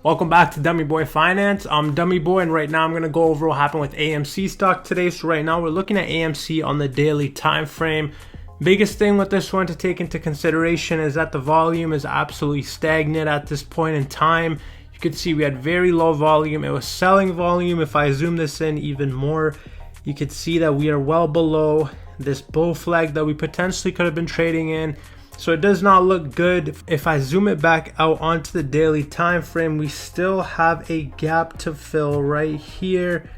Welcome back to Dummy Boy Finance. I'm Dummy Boy, and right now I'm going to go over what happened with AMC stock today. So right now we're looking at AMC on the daily time frame. Biggest thing with this one to take into consideration is that the volume is absolutely stagnant at this point in time. You could see we had very low volume. It was selling volume. If I zoom this in even more, you could see that we are well below this bull flag that we potentially could have been trading in. So it does not look good. If I zoom it back out onto the daily time frame, we still have a gap to fill right here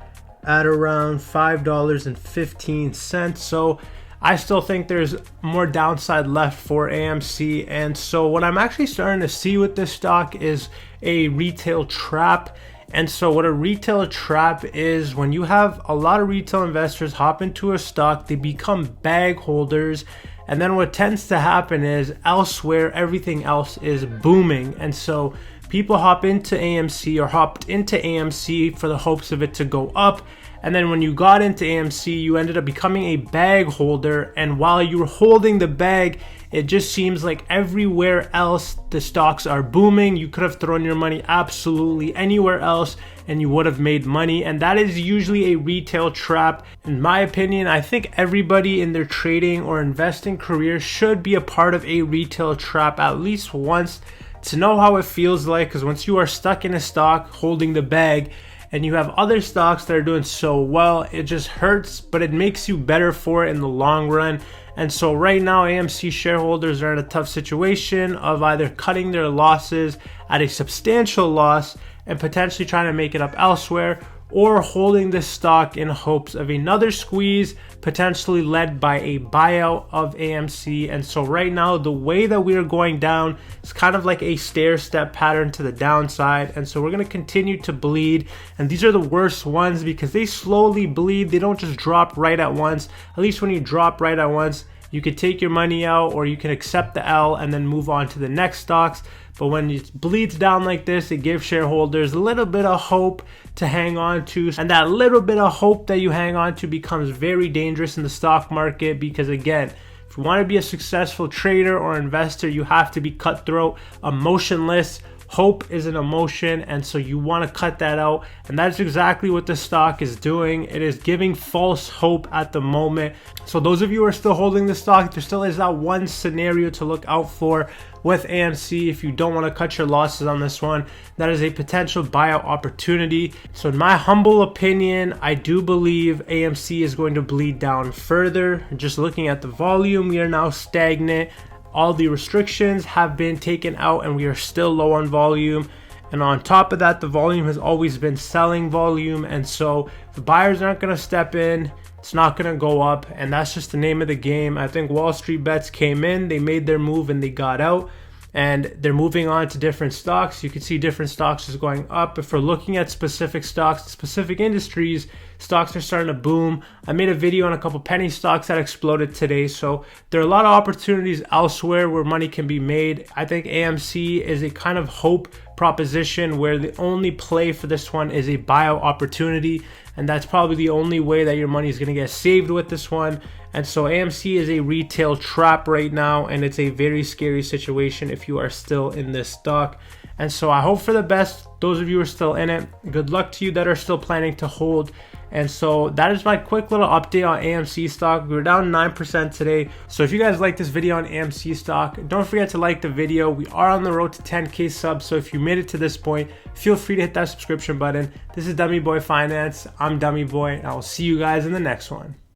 at around $5.15. So I still think there's more downside left for AMC. And so what I'm actually starting to see with this stock is a retail trap. And so what a retail trap is, when you have a lot of retail investors hop into a stock, they become bag holders. And then what tends to happen is elsewhere, everything else is booming. And so people hop into AMC or hopped into AMC for the hopes of it to go up. And then when you got into AMC, you ended up becoming a bag holder. And while you were holding the bag, it just seems like everywhere else the stocks are booming. You could have thrown your money absolutely anywhere else and you would have made money. And that is usually a retail trap. In my opinion, I think everybody in their trading or investing career should be a part of a retail trap at least once to know how it feels like. Because once you are stuck in a stock holding the bag, and you have other stocks that are doing so well, it just hurts, but it makes you better for it in the long run. And so right now, AMC shareholders are in a tough situation of either cutting their losses at a substantial loss and potentially trying to make it up elsewhere, or holding this stock in hopes of another squeeze, potentially led by a buyout of AMC. And so right now, the way that we are going down is kind of like a stair-step pattern to the downside. And so we're going to continue to bleed. And these are the worst ones because they slowly bleed. They don't just drop right at once. At least when you drop right at once, you could take your money out or you can accept the L and then move on to the next stocks. But when it bleeds down like this, it gives shareholders a little bit of hope to hang on to. And that little bit of hope that you hang on to becomes very dangerous in the stock market because, again, if you want to be a successful trader or investor, you have to be cutthroat, emotionless. Hope is an emotion, and so you want to cut that out, and that's exactly what the stock is doing. It is giving false hope at the moment. So those of you who are still holding the stock, there still is that one scenario to look out for with AMC. If you don't want to cut your losses on this one, that is a potential buyout opportunity. So in my humble opinion, I do believe AMC is going to bleed down further. Just looking at the volume, we are now stagnant. All the restrictions have been taken out and we are still low on volume. And on top of that, the volume has always been selling volume. And so the buyers aren't going to step in. It's not going to go up. And that's just the name of the game. I think Wall Street bets came in, they made their move and they got out. And they're moving on to different stocks. You can see different stocks is going up. If we're looking at specific stocks, specific industries, stocks are starting to boom. I made a video on a couple penny stocks that exploded today. So there are a lot of opportunities elsewhere where money can be made. I think AMC is a kind of hope proposition where the only play for this one is a buyout opportunity. And that's probably the only way that your money is going to get saved with this one. And so AMC is a retail trap right now, and it's a very scary situation if you are still in this stock. And so I hope for the best. Those of you who are still in it, good luck to you that are still planning to hold. And so that is my quick little update on AMC stock. We were down 9% today. So if you guys like this video on AMC stock, don't forget to like the video. We are on the road to 10K subs. So if you made it to this point, feel free to hit that subscription button. This is Dummy Boy Finance. I'm Dummy Boy, and I will see you guys in the next one.